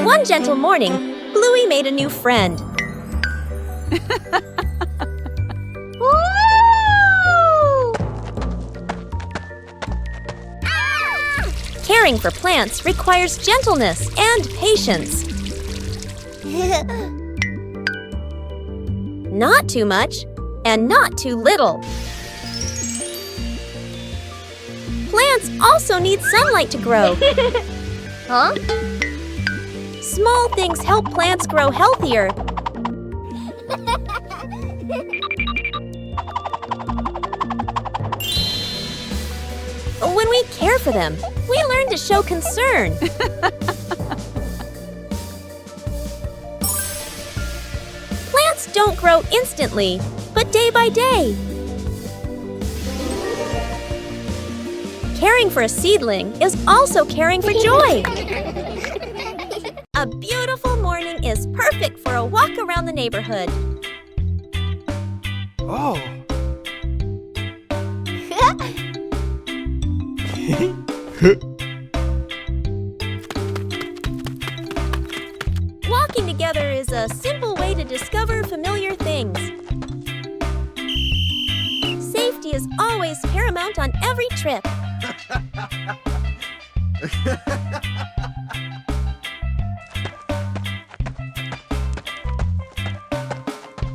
One gentle morning, Bluey made a new friend. Caring for plants requires gentleness and patience. Not too much and not too little. Plants also need sunlight to grow. Huh? Small things help plants grow healthier. When we care for them, we learn to show concern. Plants don't grow instantly, but day by day. Caring for a seedling is also caring for joy. A beautiful morning is perfect for a walk around the neighborhood. Oh. Walking together is a simple way to discover familiar things. Safety is always paramount on every trip.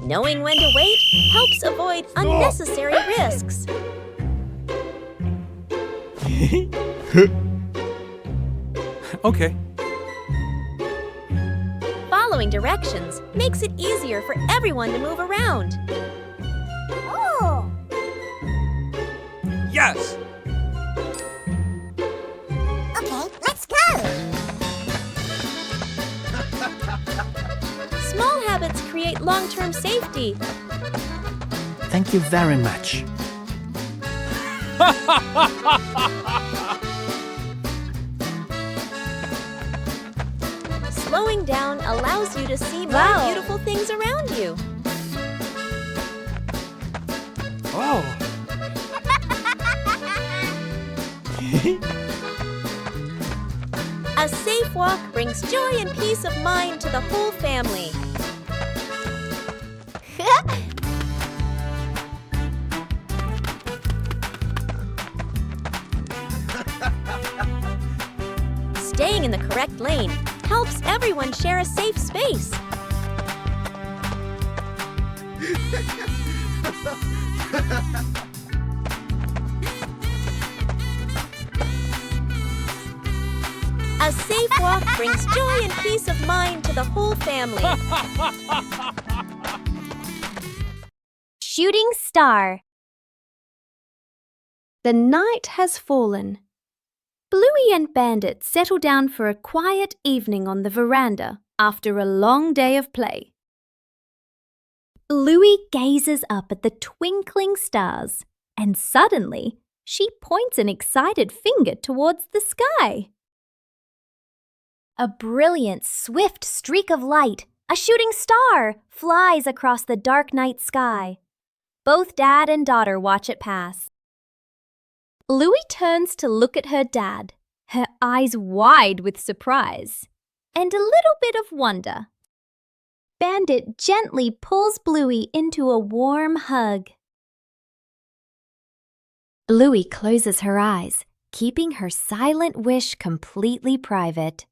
Knowing when to wait helps avoid unnecessary risks. Okay. Following directions makes it easier for everyone to move around. Oh! Yes! Okay, let's go! Small habits create long-term safety. Thank you very much. Slowing down allows you to see more beautiful things around you. Oh. A safe walk brings joy and peace of mind to the whole family. Staying in the correct lane helps everyone share a safe space. A safe walk brings joy and peace of mind to the whole family. Shooting star. The night has fallen. Bluey and Bandit settle down for a quiet evening on the veranda after a long day of play. Bluey gazes up at the twinkling stars, and suddenly she points an excited finger towards the sky. A brilliant, swift streak of light, a shooting star, flies across the dark night sky. Both dad and daughter watch it pass. Bluey turns to look at her dad, her eyes wide with surprise and a little bit of wonder. Bandit gently pulls Bluey into a warm hug. Bluey closes her eyes, keeping her silent wish completely private.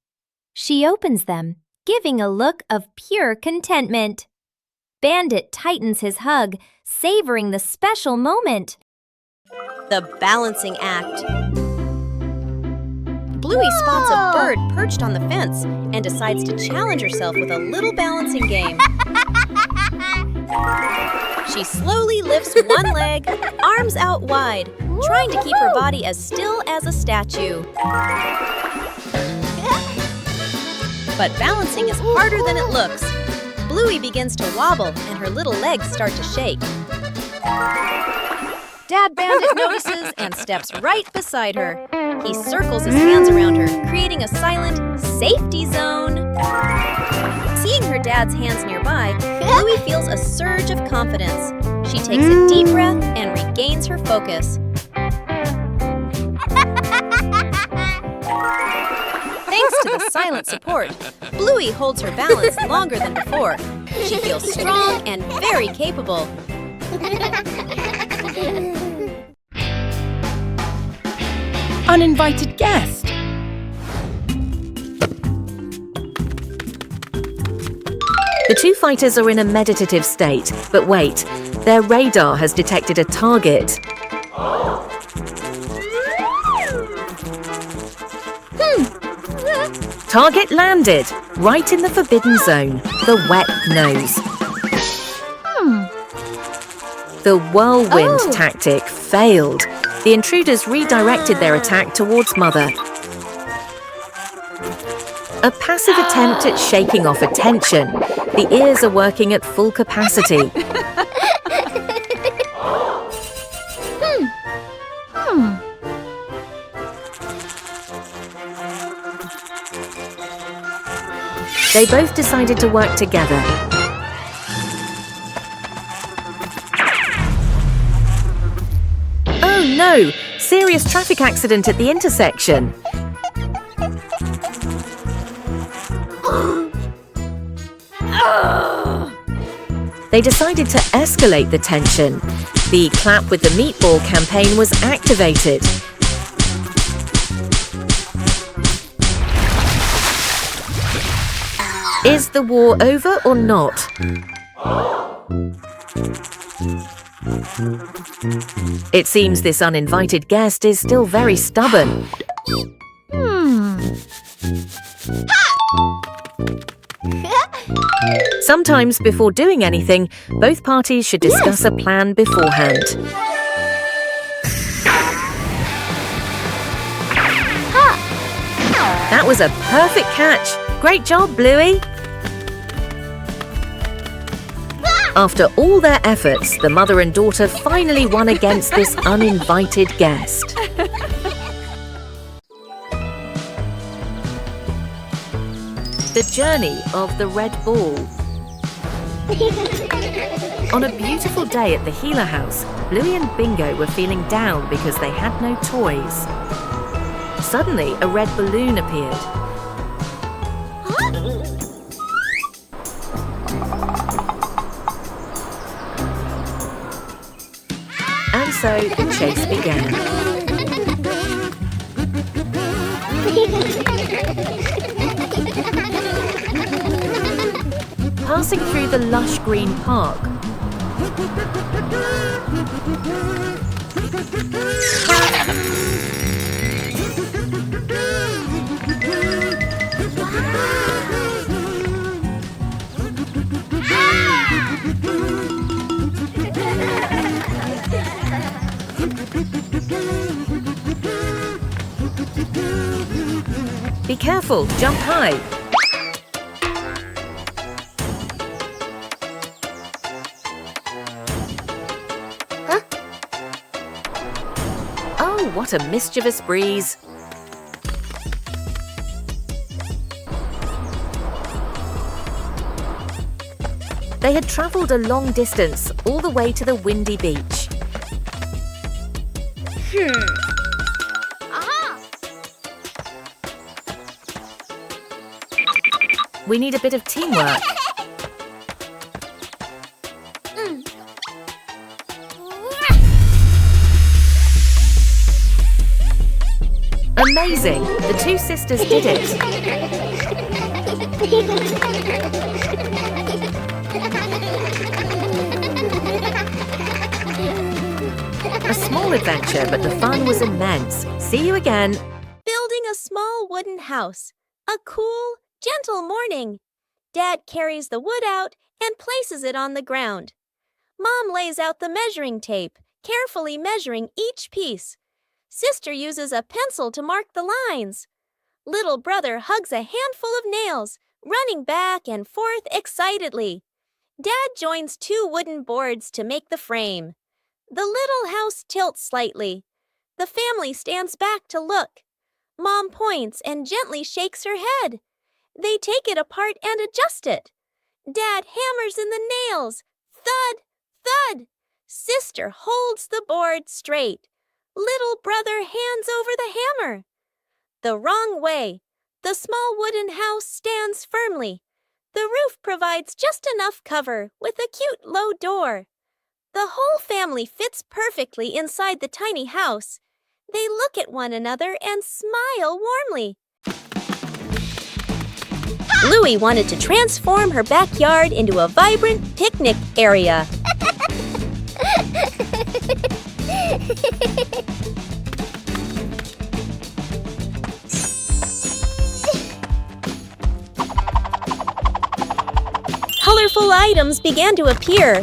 She opens them, giving a look of pure contentment. Bandit tightens his hug, savoring the special moment. The balancing act. Bluey spots a bird perched on the fence and decides to challenge herself with a little balancing game. She slowly lifts one leg, arms out wide, trying to keep her body as still as a statue. But balancing is harder than it looks. Bluey begins to wobble and her little legs start to shake. Dad Bandit notices and steps right beside her. He circles his hands around her, creating a silent safety zone. Seeing her dad's hands nearby, Bluey feels a surge of confidence. She takes a deep breath and regains her focus. Thanks to the silent support, Bluey holds her balance longer than before. She feels strong and very capable. Uninvited guest. The two fighters are in a meditative state, but wait, their radar has detected a target. Target landed, right in the forbidden zone, the wet nose. The whirlwind tactic failed. The intruders redirected their attack towards Mother. A passive attempt at shaking off attention. The ears are working at full capacity. They both decided to work together. Oh no! Serious traffic accident at the intersection. They decided to escalate the tension. The Clap with the Meatball campaign was activated. Is the war over or not? It seems this uninvited guest is still very stubborn. Sometimes before doing anything, both parties should discuss a plan beforehand. That was a perfect catch. Great job, Bluey. After all their efforts, the mother and daughter finally won against this uninvited guest. The journey of the red ball. On a beautiful day at the Healer House, Bluey and Bingo were feeling down because they had no toys. Suddenly, a red balloon appeared. And so the chase began. Passing through the lush green park. Be careful, jump high. Oh, what a mischievous breeze. They had travelled a long distance, all the way to the windy beach. We need a bit of teamwork. Amazing! The two sisters did it. A small adventure, but the fun was immense. See you again. Building a small wooden house. A cool, gentle morning. Dad carries the wood out and places it on the ground. Mom lays out the measuring tape, carefully measuring each piece. Sister uses a pencil to mark the lines. Little brother hugs a handful of nails, running back and forth excitedly. Dad joins two wooden boards to make the frame. The little house tilts slightly. The family stands back to look. Mom points and gently shakes her head. They take it apart and adjust it. Dad hammers in the nails. Thud, thud. Sister holds the board straight. Little brother hands over the hammer. The wrong way. The small wooden house stands firmly. The roof provides just enough cover with a cute low door. The whole family fits perfectly inside the tiny house. They look at one another and smile warmly. Bluey wanted to transform her backyard into a vibrant picnic area. Colorful items began to appear.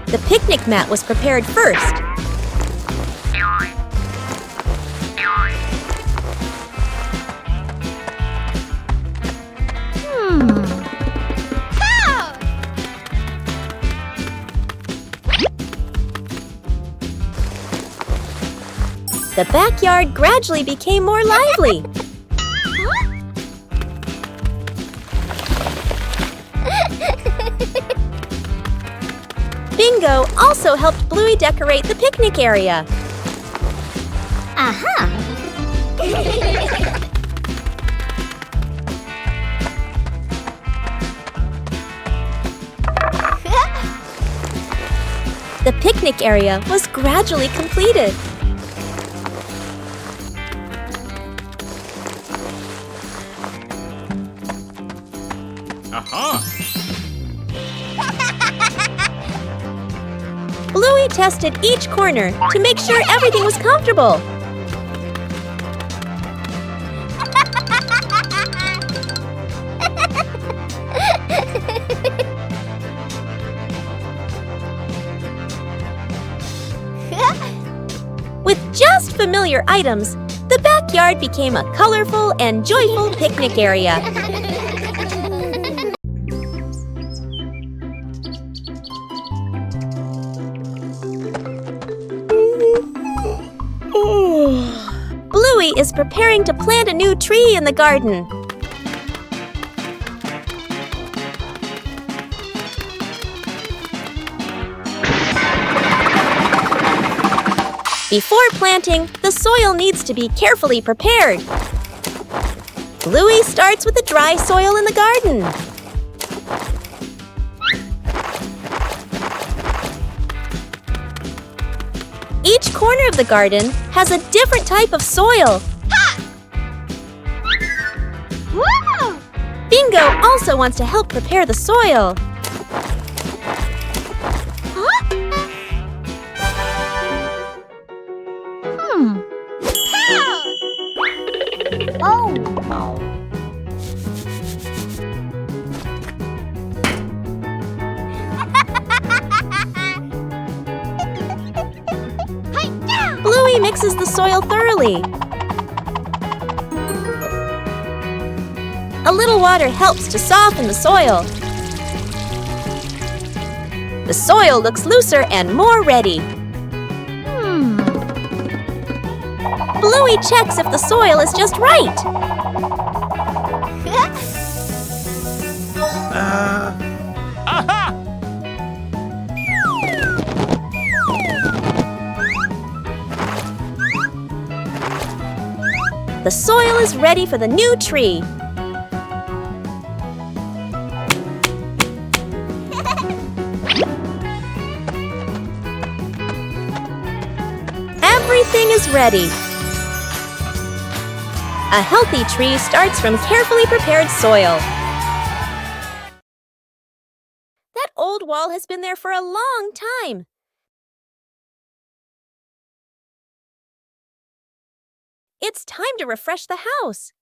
The picnic mat was prepared first. The backyard gradually became more lively. Bingo also helped Bluey decorate the picnic area. Aha! The picnic area was gradually completed. Aha! Bluey tested each corner to make sure everything was comfortable. With just familiar items, the backyard became a colorful and joyful picnic area. Bluey is preparing to plant a new tree in the garden. Before planting, the soil needs to be carefully prepared. Bluey starts with the dry soil in the garden. Each corner of the garden has a different type of soil. Bingo also wants to help prepare the soil. Bluey mixes the soil thoroughly. A little water helps to soften the soil. The soil looks looser and more ready. Bluey checks if the soil is just right. Aha! The soil is ready for the new tree. Everything is ready. A healthy tree starts from carefully prepared soil. That old wall has been there for a long time. It's time to refresh the house.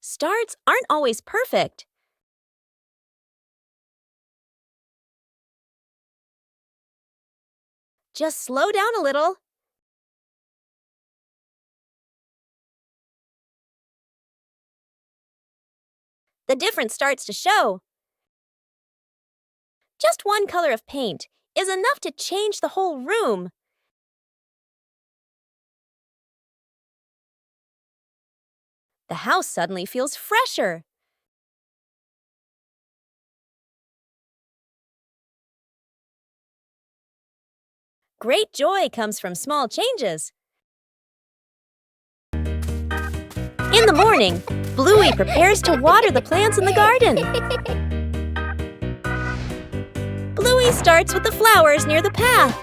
Starts aren't always perfect. Just slow down a little. The difference starts to show. Just one color of paint is enough to change the whole room. The house suddenly feels fresher. Great joy comes from small changes. In the morning, Bluey prepares to water the plants in the garden. Bluey starts with the flowers near the path.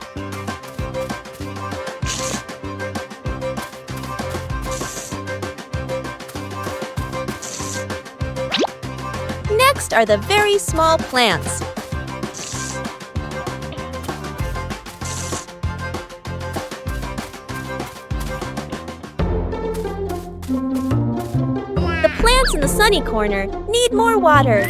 Next are the very small plants. The plants in the sunny corner need more water.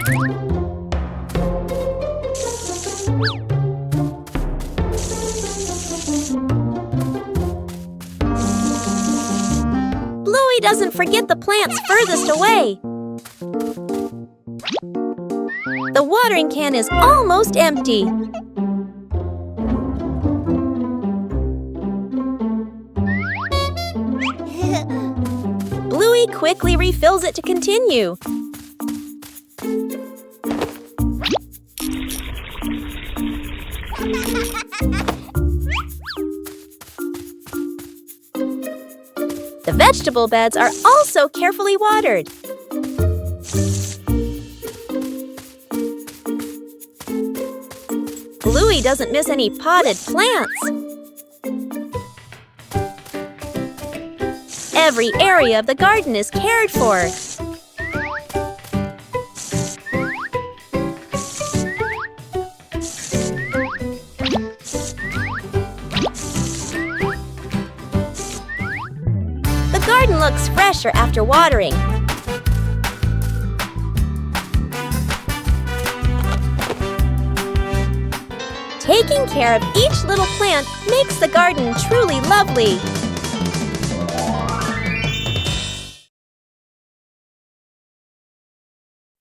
Bluey doesn't forget the plants furthest away. The watering can is almost empty. Bluey quickly refills it to continue. The vegetable beds are also carefully watered. Bluey doesn't miss any potted plants. Every area of the garden is cared for. The garden looks fresher after watering. Taking care of each little plant makes the garden truly lovely.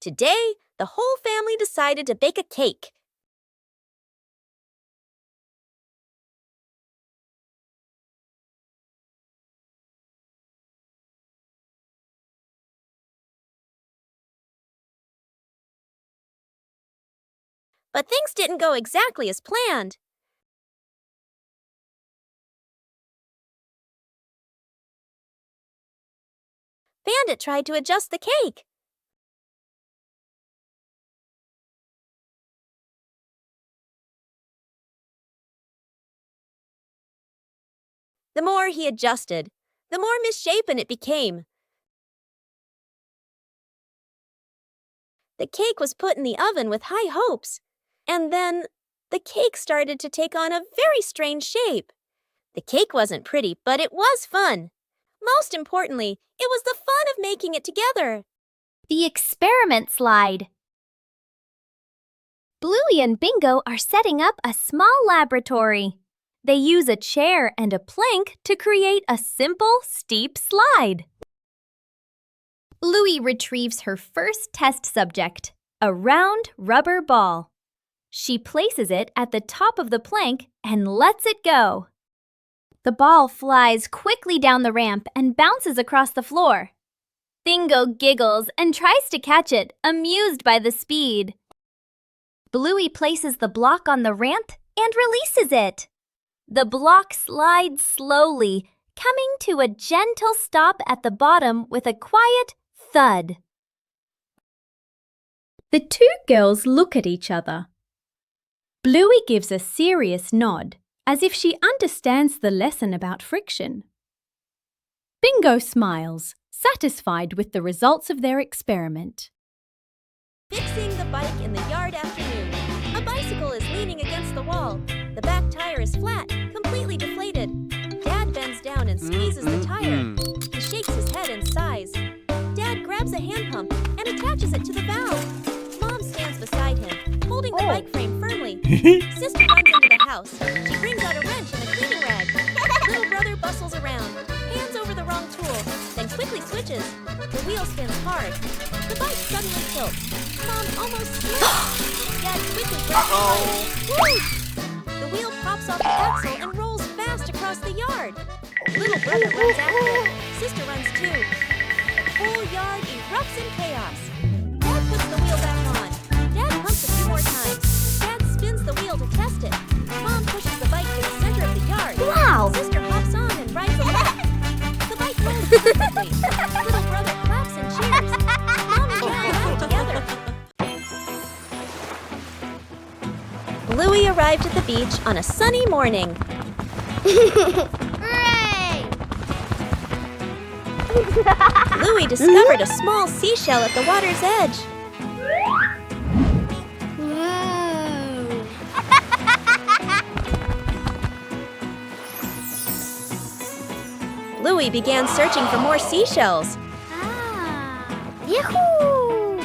Today, the whole family decided to bake a cake. But things didn't go exactly as planned. Bandit tried to adjust the cake. The more he adjusted, the more misshapen it became. The cake was put in the oven with high hopes, and then the cake started to take on a very strange shape. The cake wasn't pretty, but it was fun. Most importantly, it was the fun of making it together. The experiment slide. Bluey and Bingo are setting up a small laboratory. They use a chair and a plank to create a simple, steep slide. Bluey retrieves her first test subject, a round rubber ball. She places it at the top of the plank and lets it go. The ball flies quickly down the ramp and bounces across the floor. Bingo giggles and tries to catch it, amused by the speed. Bluey places the block on the ramp and releases it. The block slides slowly, coming to a gentle stop at the bottom with a quiet thud. The two girls look at each other. Bluey gives a serious nod, as if she understands the lesson about friction. Bingo smiles, satisfied with the results of their experiment. Fixing the bike in the yard afternoon. A bicycle is leaning against the wall. The back tire is flat, completely deflated. Dad bends down and squeezes the tire. He shakes his head and sighs. Dad grabs a hand pump and attaches it to the valve. Mom stands beside him, holding the bike frame firmly. Sister runs into the house. She brings out a wrench and a cleaning rag. Little brother bustles around, hands over the wrong tool, then quickly switches. The wheel spins hard. The bike suddenly tilts. Mom almost slips. Dad quickly grabs the bike. Woo! The wheel pops off the axle and rolls fast across the yard. Little brother runs after it. Sister runs too. whole yard erupts in chaos. Dad puts the wheel back on. Dad pumps a few more times. Dad spins the wheel to test it. Mom pushes the bike to the center of the yard. Wow! Sister hops on and rides along. The bike rolls perfectly. Little brother claps and cheers. Mom and Dad laugh together. Bluey arrived at the beach on a sunny morning. Hooray! Bluey discovered a small seashell at the water's edge. Bluey began searching for more seashells. Yahoo!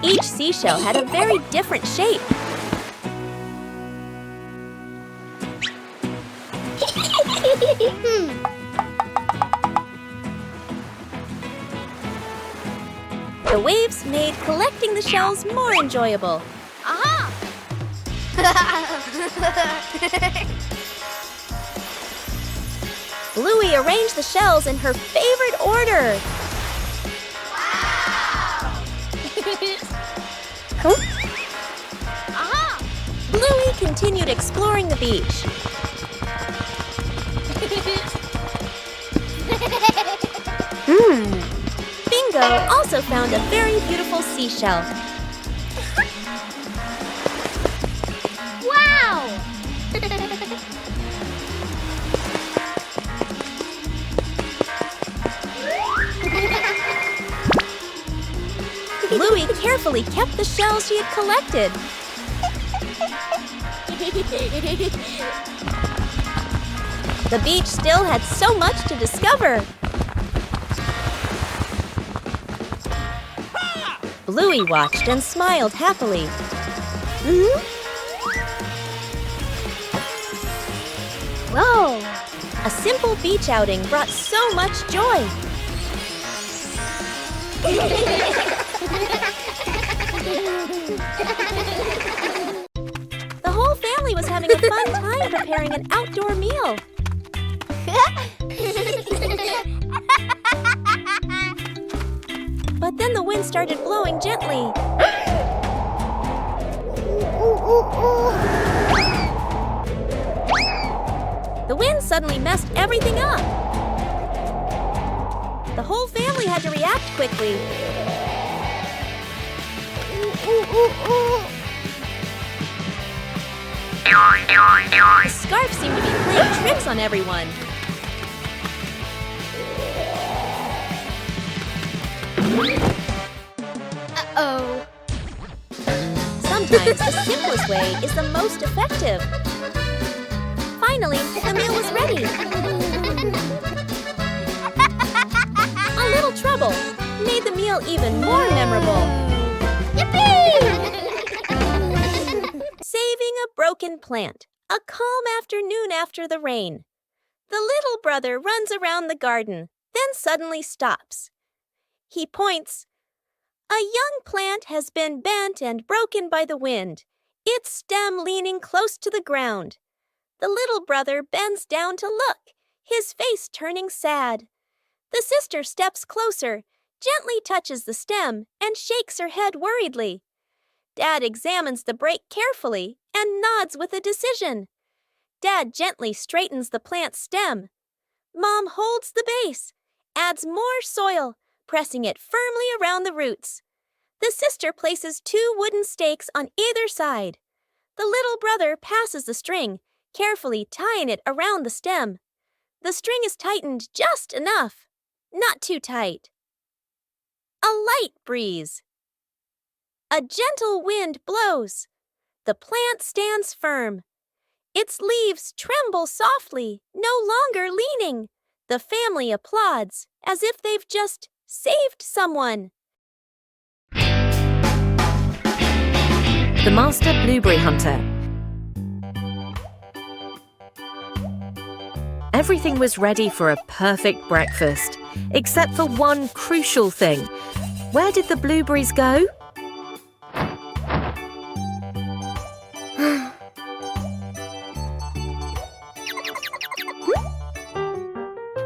Each seashell had a very different shape. The waves made collecting the shells more enjoyable. Aha! Bluey arranged the shells in her favorite order. Aha! Bluey continued exploring the beach. Bingo also found a very beautiful seashell. Wow! Bluey carefully kept the shells she had collected. The beach still had so much to discover. Bluey watched and smiled happily. Whoa! A simple beach outing brought so much joy. The whole family was having a fun time preparing an outdoor meal. But then the wind started blowing gently. The wind suddenly messed everything up. The whole family had to react quickly. The scarf seemed to be playing tricks on everyone. Uh-oh. Sometimes the simplest way is the most effective. Finally, the meal was ready. A little trouble made the meal even more memorable. Yippee! Saving a broken plant. A calm afternoon after the rain. The little brother runs around the garden, then suddenly stops. He points. A young plant has been bent and broken by the wind, its stem leaning close to the ground. The little brother bends down to look, his face turning sad. The sister steps closer, gently touches the stem, and shakes her head worriedly. Dad examines the break carefully and nods with a decision. Dad gently straightens the plant's stem. Mom holds the base, adds more soil, pressing it firmly around the roots. The sister places 2 wooden stakes on either side. The little brother passes the string, carefully tying it around the stem. The string is tightened just enough, not too tight. A light breeze. A gentle wind blows. The plant stands firm. Its leaves tremble softly, no longer leaning. The family applauds as if they've just saved someone. The Master Blueberry Hunter. Everything was ready for a perfect breakfast, except for one crucial thing. Where did the blueberries go?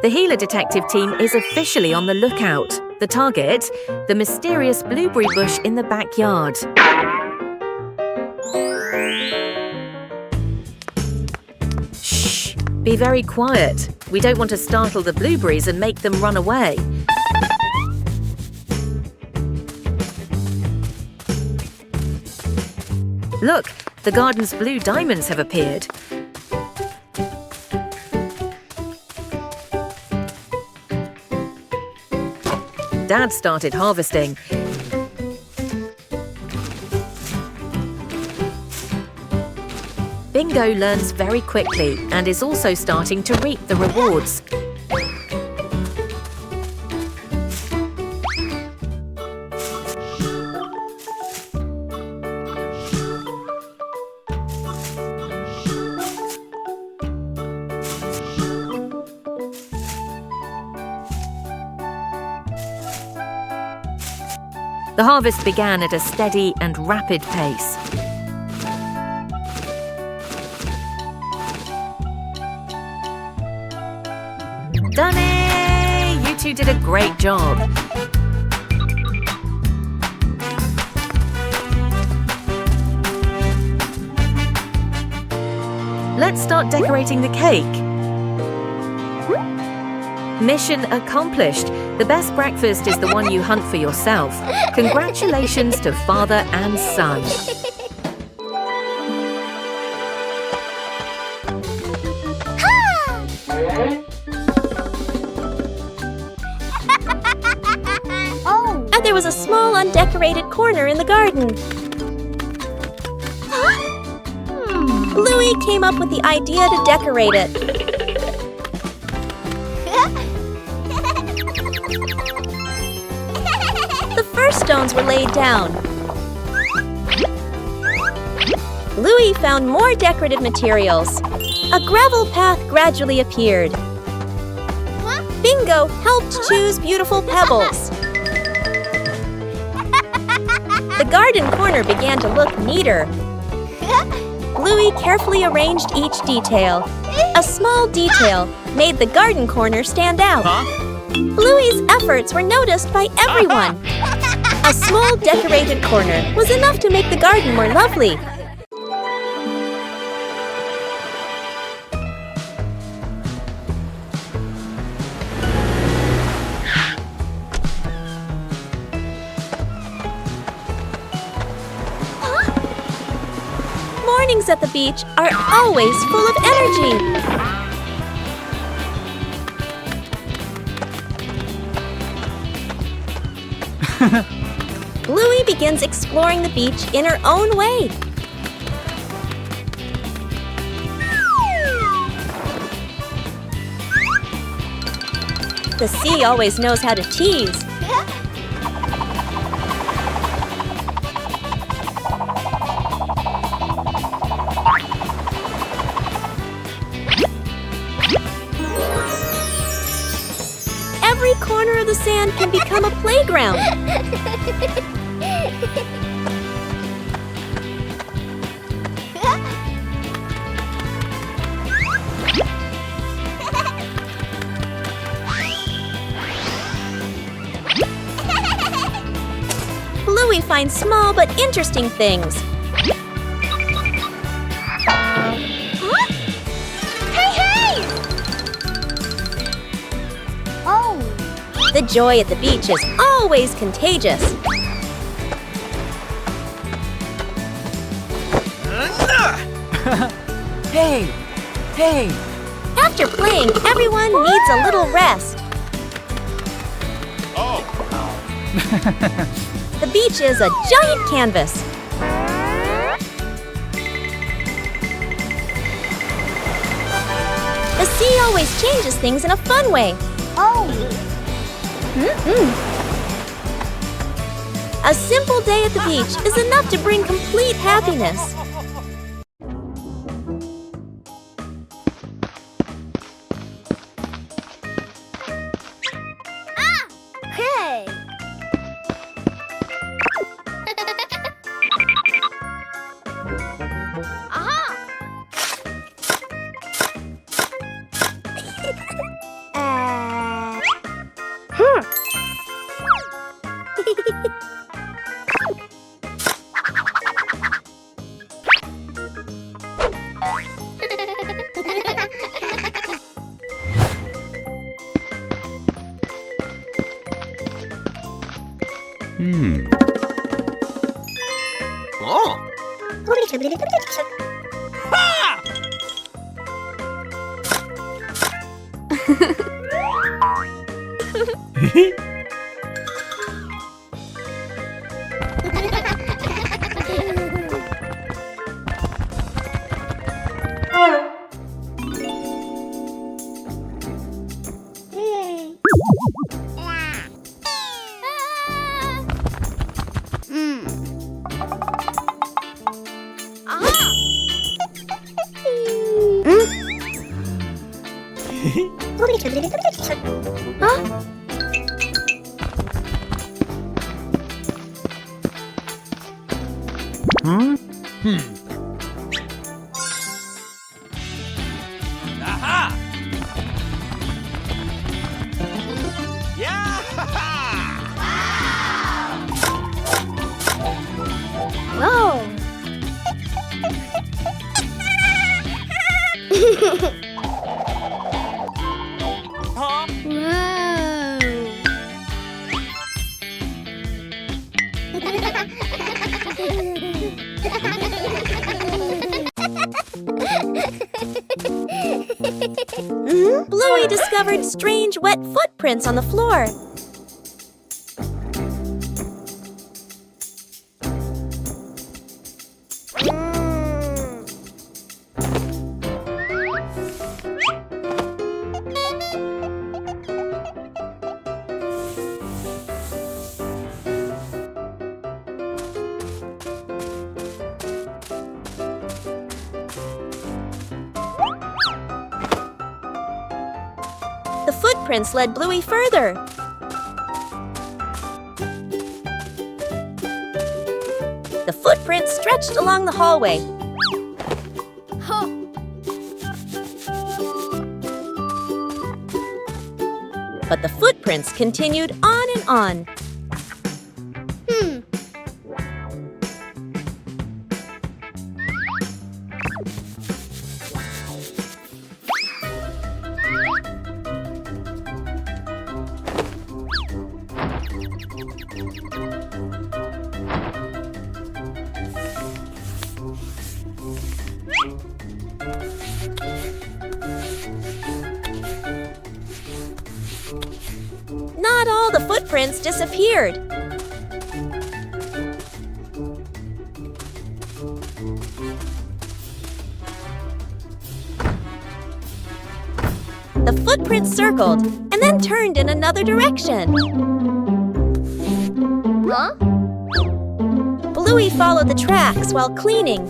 The Healer Detective team is officially on the lookout. The target, the mysterious blueberry bush in the backyard. Shh! Be very quiet. We don't want to startle the blueberries and make them run away. Look, the garden's blue diamonds have appeared. Dad started harvesting. Bingo learns very quickly and is also starting to reap the rewards. The harvest began at a steady and rapid pace. Done it! You two did a great job. Let's start decorating the cake. Mission accomplished. The best breakfast is the one you hunt for yourself. Congratulations to father and son. Oh. And there was a small undecorated corner in the garden. Bluey came up with the idea to decorate it. The first stones were laid down. Bluey found more decorative materials. A gravel path gradually appeared. Bingo helped choose beautiful pebbles. The garden corner began to look neater. Bluey carefully arranged each detail. A small detail made the garden corner stand out. Bluey's efforts were noticed by everyone. A small decorated corner was enough to make the garden more lovely. Mornings at the beach are always full of energy. Bluey begins exploring the beach in her own way. The sea always knows how to tease. Every corner of the sand can become a playground. Bluey finds small but interesting things. The joy at the beach is always contagious. Hey! Hey! After playing, everyone needs a little rest. Oh. The beach is a giant canvas. The sea always changes things in a fun way. Oh. A simple day at the beach is enough to bring complete happiness. Hey. Aha. Oh. Aha! Yeah! Whoa! Huh? Bluey discovered strange wet footprints on the floor. The footprints led Bluey further. The footprints stretched along the hallway. But the footprints continued on and on. Not all the footprints disappeared. The footprints circled and then turned in another direction. Huh? Bluey followed the tracks while cleaning.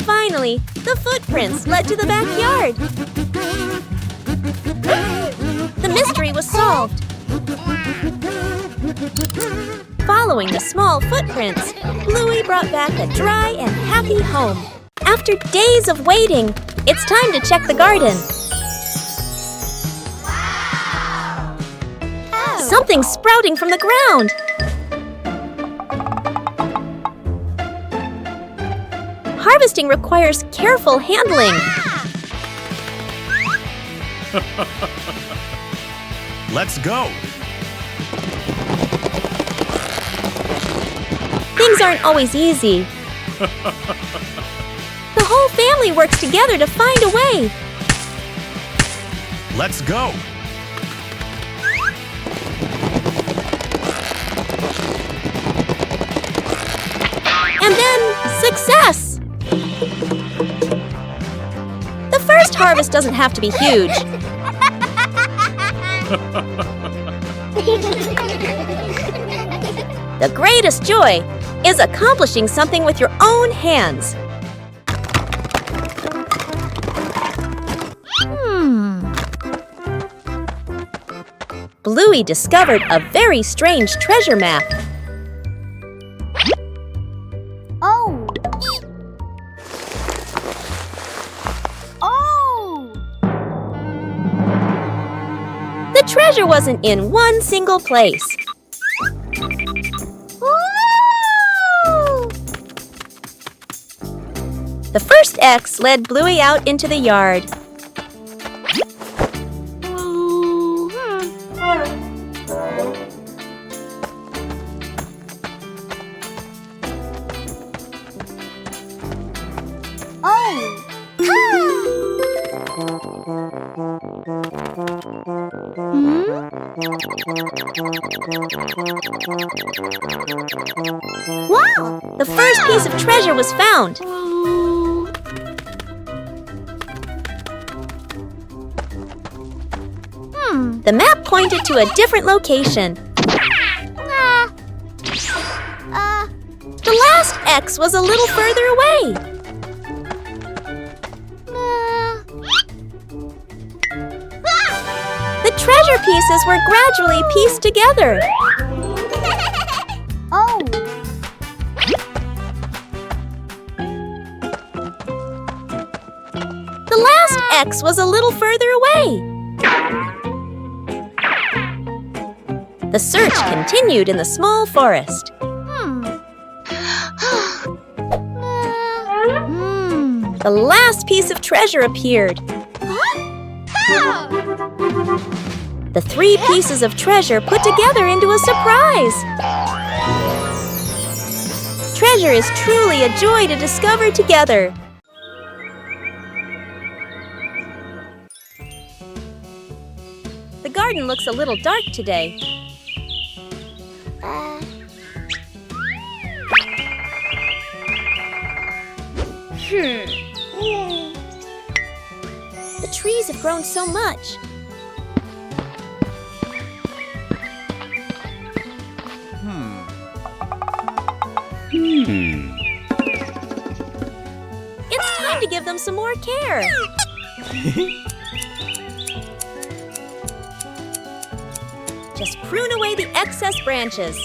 Finally, the footprints led to the backyard. The mystery was solved. Following the small footprints, Bluey brought back a dry and happy home. After days of waiting, it's time to check the garden. Something's sprouting from the ground. Harvesting requires careful handling. Let's go. Things aren't always easy. The whole family works together to find a way. Let's go. And then, success! The first harvest doesn't have to be huge. The greatest joy is accomplishing something with your own hands. Bluey discovered a very strange treasure map. Oh! Oh! The treasure was wasn't in one single place. The first X led Bluey out into the yard. Wow! The first piece of treasure was found. The map pointed to a different location. The last X was a little further away. The treasure pieces were gradually pieced together. Oh! The last X was a little further away. The search continued in the small forest. The last piece of treasure appeared. The three pieces of treasure put together into a surprise. Treasure is truly a joy to discover together. The garden looks a little dark today. The trees have grown so much. It's time to give them some more care. Just prune away the excess branches.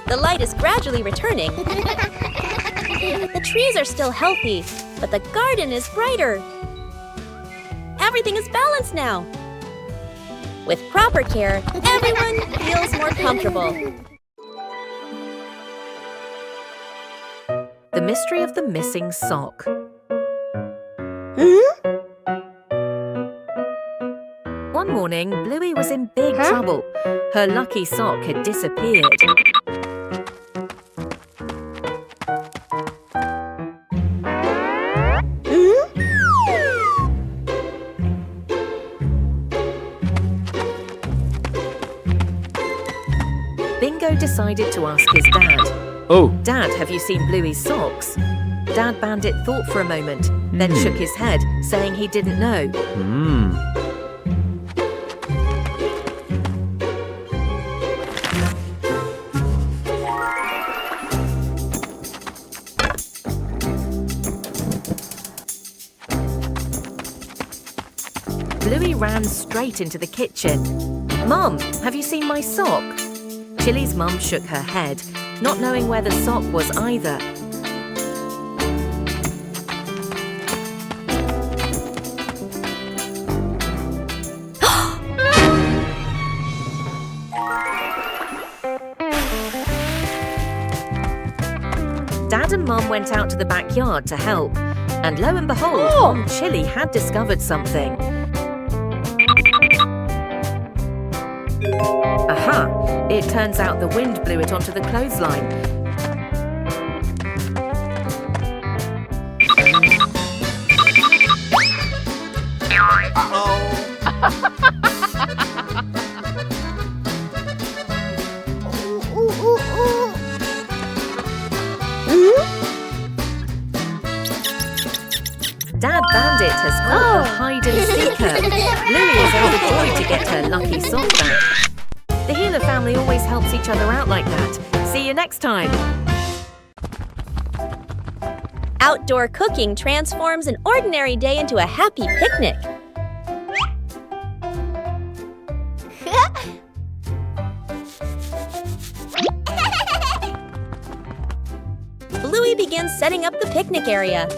The light is gradually returning. The trees are still healthy, but the garden is brighter. Everything is balanced now. With proper care, everyone feels more comfortable. The mystery of the missing sock. One morning, Bluey was in big trouble. Her lucky sock had disappeared. Bingo decided to ask his dad. Oh, Dad, have you seen Bluey's socks? Dad Bandit thought for a moment, then shook his head, saying he didn't know. Bluey ran straight into the kitchen. Mum, have you seen my sock? Chili's mum shook her head, not knowing where the sock was either. Dad and Mum went out to the backyard to help, and lo and behold, Mum Chili had discovered something. Aha! It turns out the wind blew it onto the clothesline. Dad Bandit has caught the hide and seeker. Bluey is overjoyed to get her lucky sock back. The Healer family always helps each other out like that. See you next time. Outdoor cooking transforms an ordinary day into a happy picnic. Bluey begins setting up the picnic area.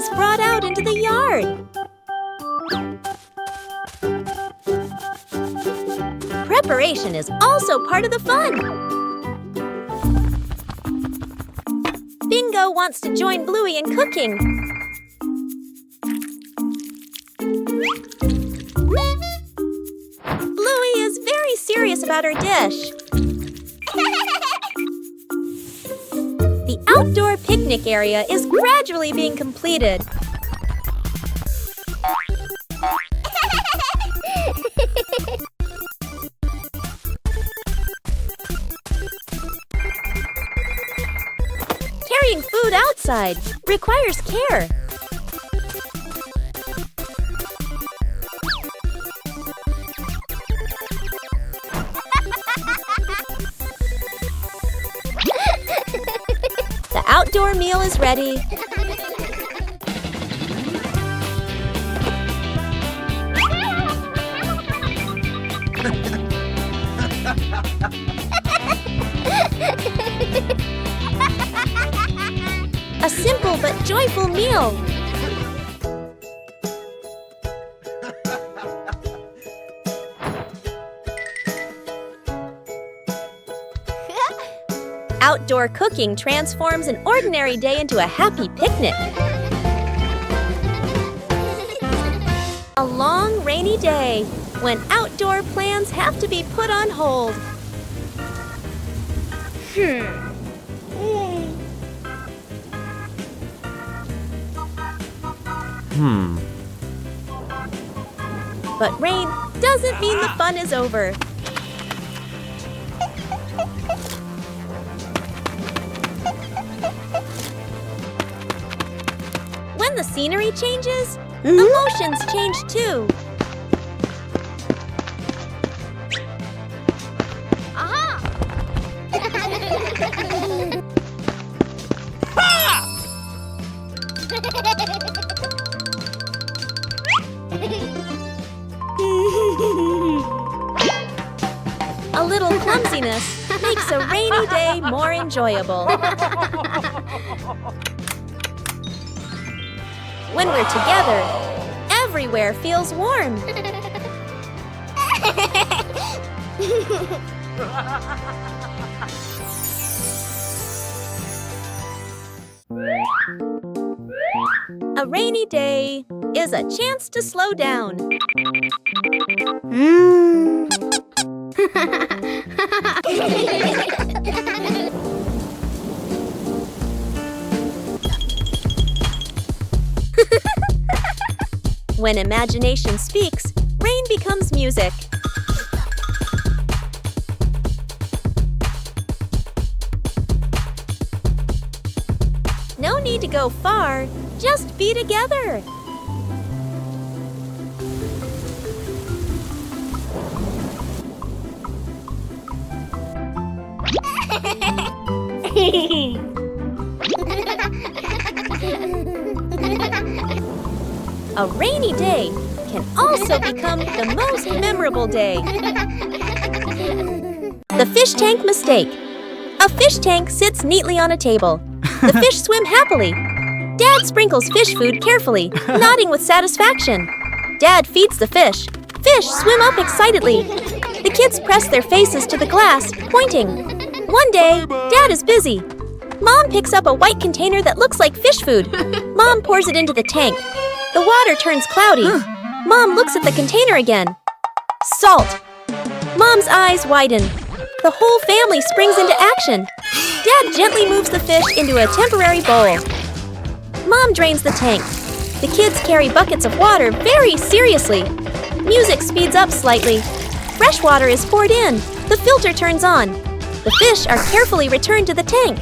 is brought out into the yard. Preparation is also part of the fun. Bingo wants to join Bluey in cooking. Bluey is very serious about her dish. The outdoor picnic area is gradually being completed. Carrying food outside requires care. The outdoor meal is ready. A simple but joyful meal. Outdoor cooking transforms an ordinary day into a happy picnic. A long, rainy day when outdoor plans have to be put on hold. But rain doesn't mean the fun is over. When the scenery changes, emotions change too. A little clumsiness makes a rainy day more enjoyable. When we're together, everywhere feels warm. A rainy day is a chance to slow down. When imagination speaks, rain becomes music. No need to go far, just be together. A rainy day can also become the most memorable day. The fish tank mistake. A fish tank sits neatly on a table. The fish swim happily. Dad sprinkles fish food carefully, nodding with satisfaction. Dad feeds the fish. Fish swim up excitedly. The kids press their faces to the glass, pointing. One day, Dad is busy. Mom picks up a white container that looks like fish food. Mom pours it into the tank. The water turns cloudy. Mom looks at the container again. Salt. Mom's eyes widen. The whole family springs into action. Dad gently moves the fish into a temporary bowl. Mom drains the tank. The kids carry buckets of water very seriously. Music speeds up slightly. Fresh water is poured in. The filter turns on. The fish are carefully returned to the tank.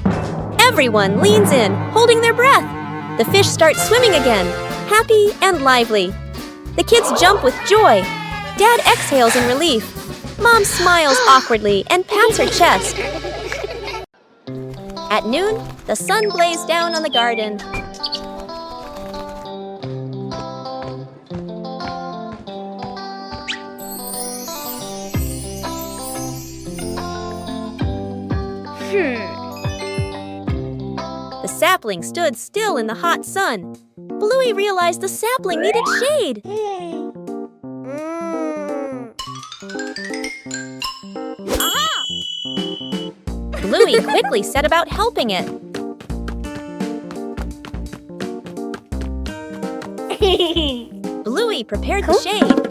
Everyone leans in, holding their breath. The fish start swimming again, happy and lively. The kids jump with joy. Dad exhales in relief. Mom smiles awkwardly and pats her chest. At noon, the sun blazed down on the garden. The sap sapling stood still in the hot sun. Bluey realized the sapling needed shade. Bluey quickly set about helping it. Bluey prepared the shade.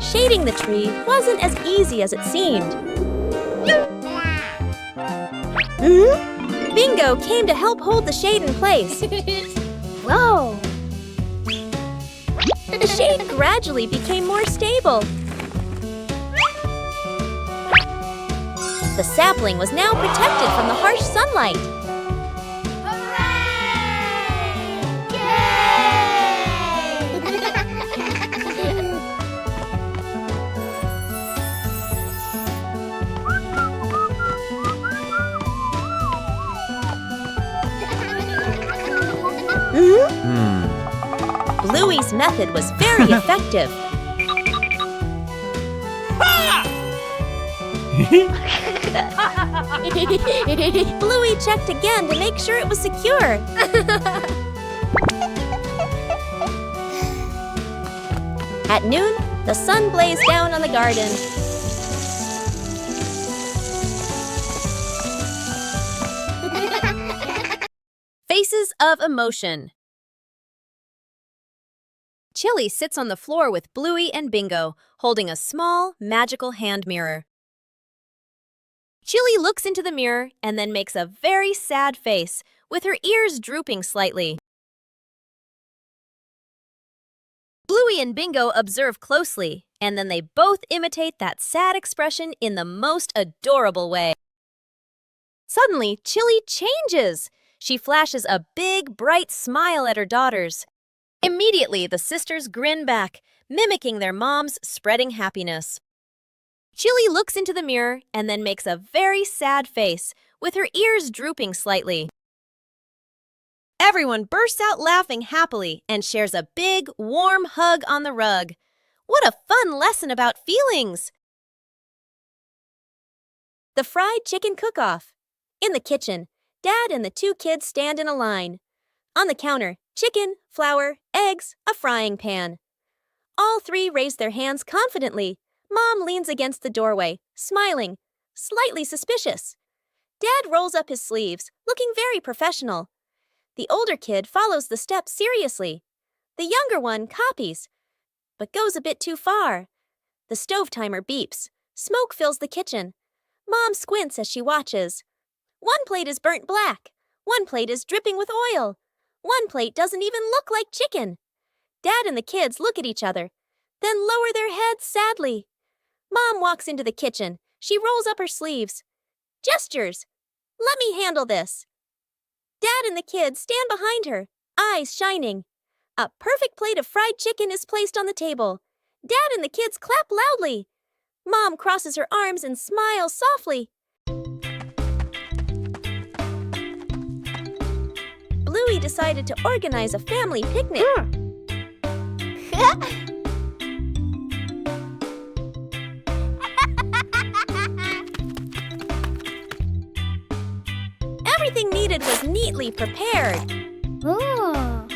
Shading the tree wasn't as easy as it seemed. Bingo came to help hold the shade in place. Whoa! The shade gradually became more stable. The sapling was now protected from the harsh sunlight. Bluey's method was very effective. Bluey checked again to make sure it was secure. At noon, the sun blazed down on the garden. Faces of emotion. Chili sits on the floor with Bluey and Bingo, holding a small, magical hand mirror. Chili looks into the mirror and then makes a very sad face, with her ears drooping slightly. Bluey and Bingo observe closely, and then they both imitate that sad expression in the most adorable way. Suddenly, Chili changes. She flashes a big, bright smile at her daughters. Immediately, the sisters grin back, mimicking their mom's spreading happiness. Chili looks into the mirror and then makes a very sad face, with her ears drooping slightly. Everyone bursts out laughing happily and shares a big, warm hug on the rug. What a fun lesson about feelings! The fried chicken cook-off. In the kitchen, Dad and the two kids stand in a line. On the counter, chicken, flour, eggs, a frying pan. All three raise their hands confidently. Mom leans against the doorway, smiling, slightly suspicious. Dad rolls up his sleeves, looking very professional. The older kid follows the steps seriously. The younger one copies, but goes a bit too far. The stove timer beeps. Smoke fills the kitchen. Mom squints as she watches. One plate is burnt black. One plate is dripping with oil. One plate doesn't even look like chicken. Dad and the kids look at each other, then lower their heads sadly. Mom walks into the kitchen. She rolls up her sleeves. Gestures. Let me handle this. Dad and the kids stand behind her, eyes shining. A perfect plate of fried chicken is placed on the table. Dad and the kids clap loudly. Mom crosses her arms and smiles softly. Bluey decided to organize a family picnic. Everything needed was neatly prepared. Oh.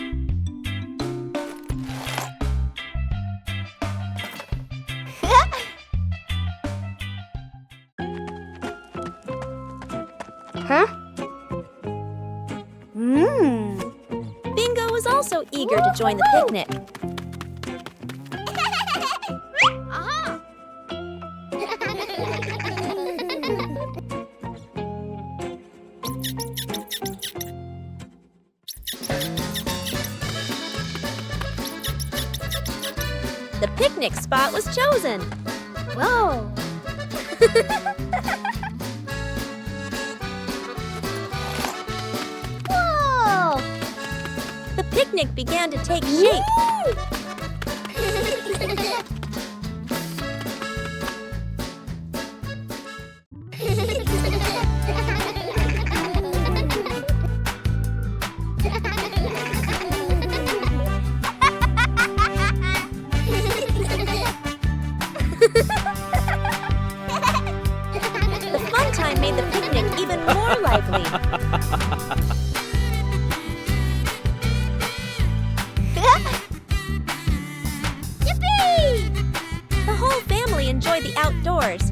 Huh? Bingo was also eager to join the picnic. The picnic spot was chosen. Whoa! Whoa! The picnic began to take shape. more lively. Yippee! The whole family enjoyed the outdoors.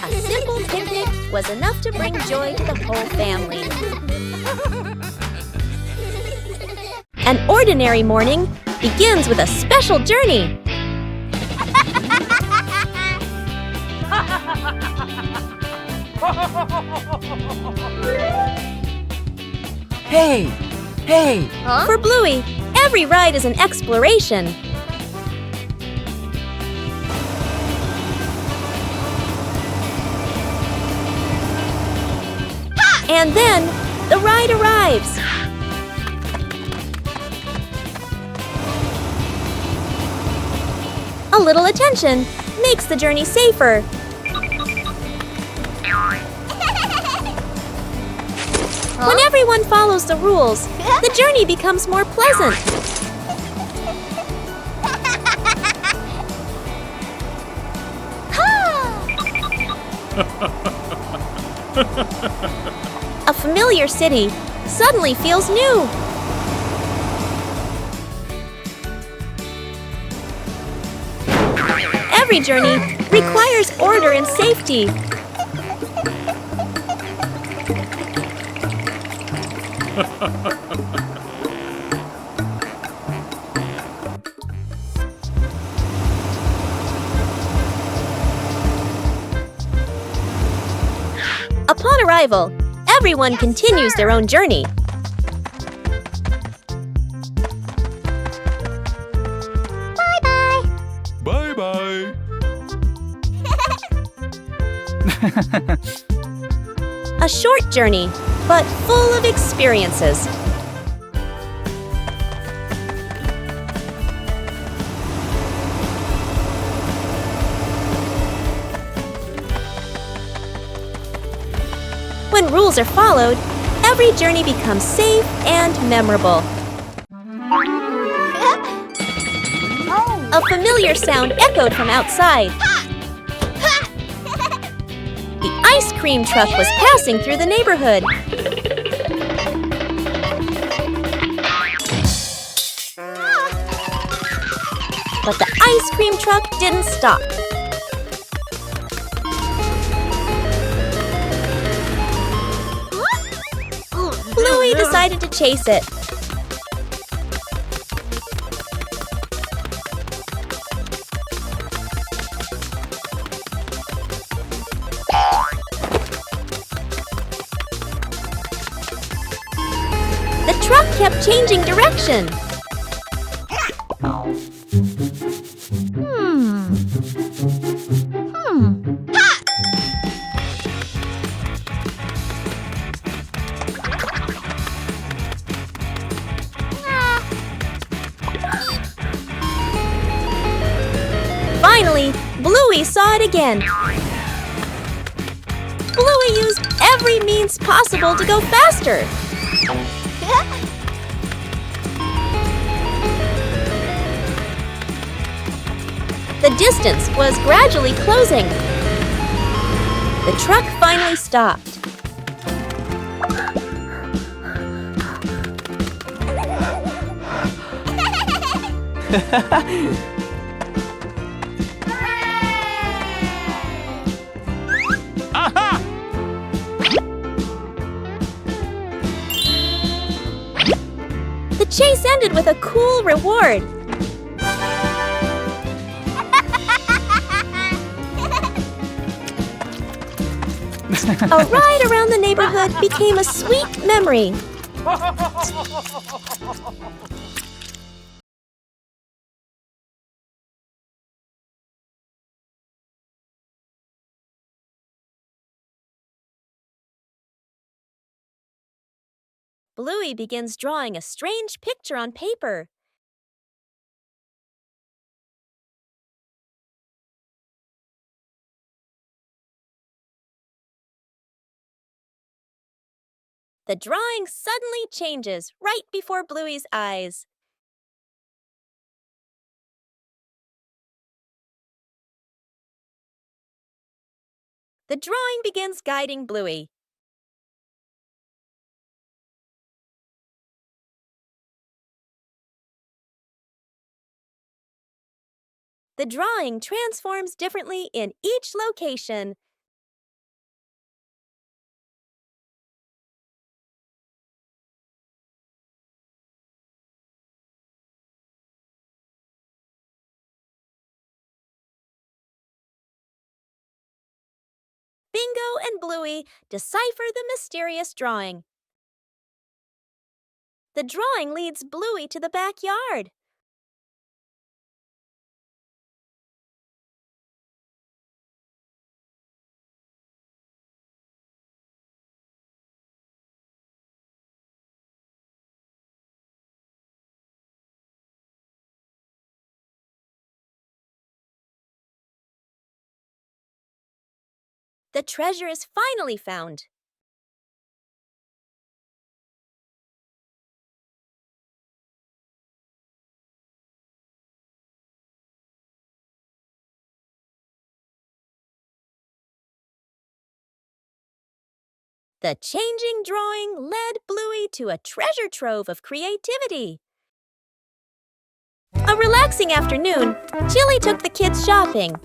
A simple picnic was enough to bring joy to the whole family. An ordinary morning begins with a special journey. Hey! Hey! For Bluey, every ride is an exploration. And then, the ride arrives. A little attention makes the journey safer. When everyone follows the rules, the journey becomes more pleasant. A familiar city suddenly feels new. Every journey requires order and safety. Upon arrival, everyone continues their own journey. Bye-bye. A short journey, but full of experiences. When rules are followed, every journey becomes safe and memorable. A familiar sound echoed from outside. The ice cream truck was passing through the neighborhood. But the ice cream truck didn't stop. Bluey decided to chase it. The truck kept changing direction. Finally, Bluey saw it again. Bluey used every means possible to go faster. The distance was gradually closing. The truck finally stopped. Aha! The chase ended with a cool reward. A ride around the neighborhood became a sweet memory. Bluey begins drawing a strange picture on paper. The drawing suddenly changes right before Bluey's eyes. The drawing begins guiding Bluey. The drawing transforms differently in each location. Bingo and Bluey decipher the mysterious drawing. The drawing leads Bluey to the backyard. The treasure is finally found. The changing drawing led Bluey to a treasure trove of creativity. A relaxing afternoon, Chili took the kids shopping.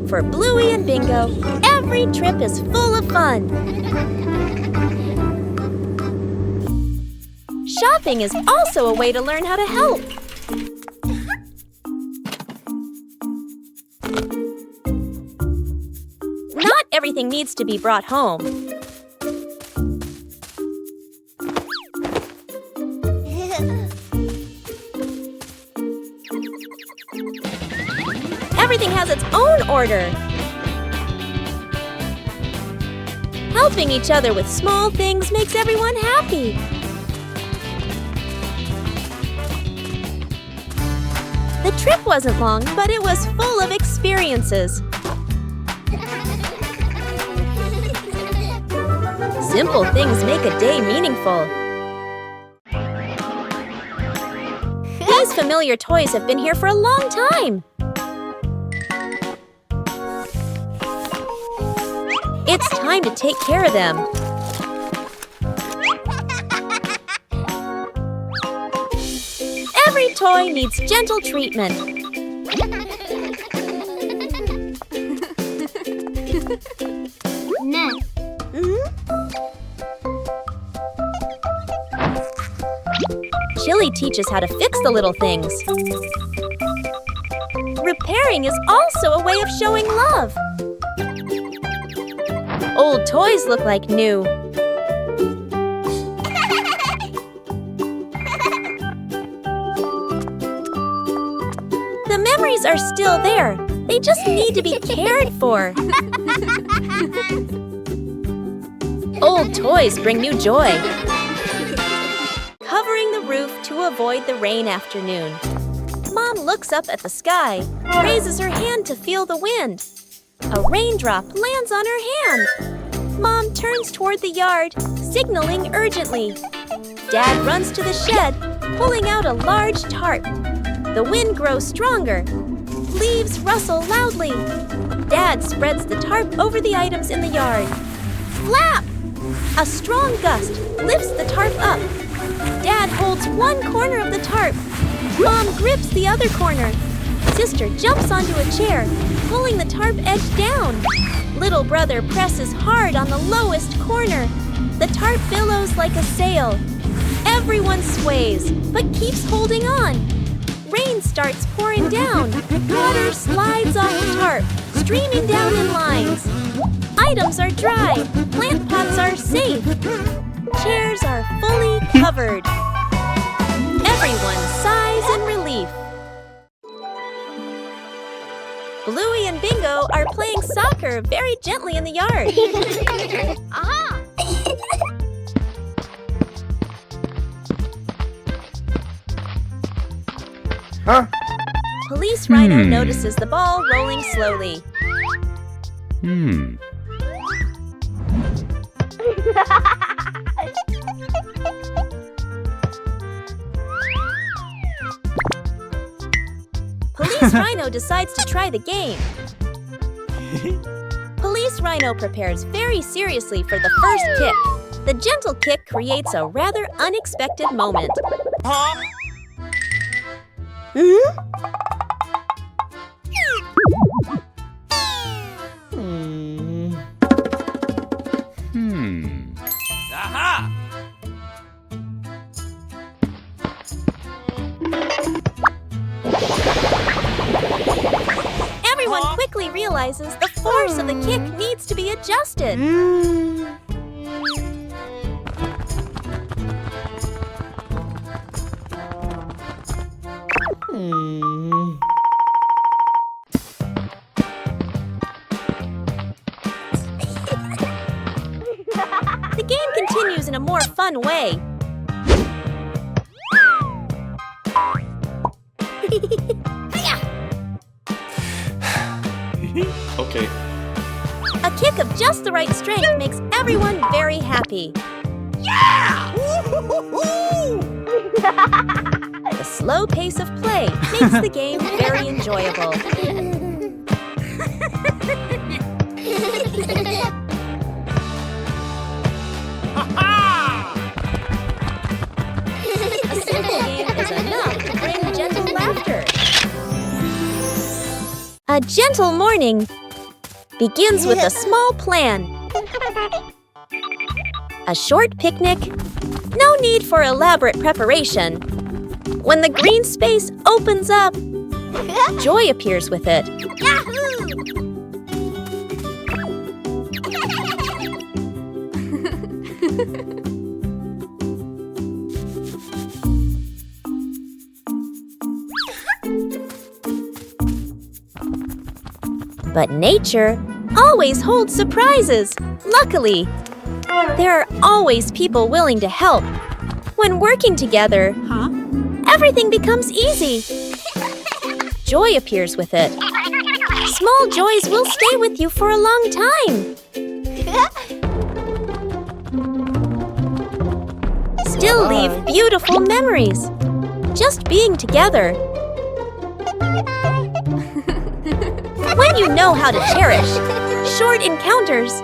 For Bluey and Bingo, every trip is full of fun. Shopping is also a way to learn how to help. Not everything needs to be brought home. Everything has its own order. Helping each other with small things makes everyone happy. The trip wasn't long, but it was full of experiences. Simple things make a day meaningful. These familiar toys have been here for a long time. It's time to take care of them. Every toy needs gentle treatment. Next. Chili teaches how to fix the little things. Repairing is also a way of showing love. Old toys look like new. The memories are still there. They just need to be cared for. Old toys bring new joy. Covering the roof to avoid the rain afternoon. Mom looks up at the sky, raises her hand to feel the wind. A raindrop lands on her hand. Mom turns toward the yard, signaling urgently. Dad runs to the shed, pulling out a large tarp. The wind grows stronger. Leaves rustle loudly. Dad spreads the tarp over the items in the yard. Flap! A strong gust lifts the tarp up. Dad holds one corner of the tarp. Mom grips the other corner. Sister jumps onto a chair, pulling the tarp edge down. Little brother presses hard on the lowest corner. The tarp billows like a sail. Everyone sways, but keeps holding on. Rain starts pouring down. Water slides off the tarp, streaming down in lines. Items are dry. Plant pots are safe. Chairs are fully covered. Everyone sighs in relief. Bluey and Bingo are playing soccer very gently in the yard. Aha! Huh? Police Rhino notices the ball rolling slowly. Police Rhino decides to try the game. Police Rhino prepares very seriously for the first kick. The gentle kick creates a rather unexpected moment. Aha! Everyone quickly realizes the force of the kick needs to be adjusted. The game continues in a more fun way. Okay. A kick of just the right strength makes everyone very happy. The slow pace of play makes the game very enjoyable. A simple game is enough to bring gentle laughter. A gentle morning begins with a small plan. A short picnic, no need for elaborate preparation. When the green space opens up, joy appears with it. But nature always holds surprises, luckily. There are always people willing to help. When working together, everything becomes easy. Joy appears with it. Small joys will stay with you for a long time. Still leave beautiful memories. Just being together. When you know how to cherish short encounters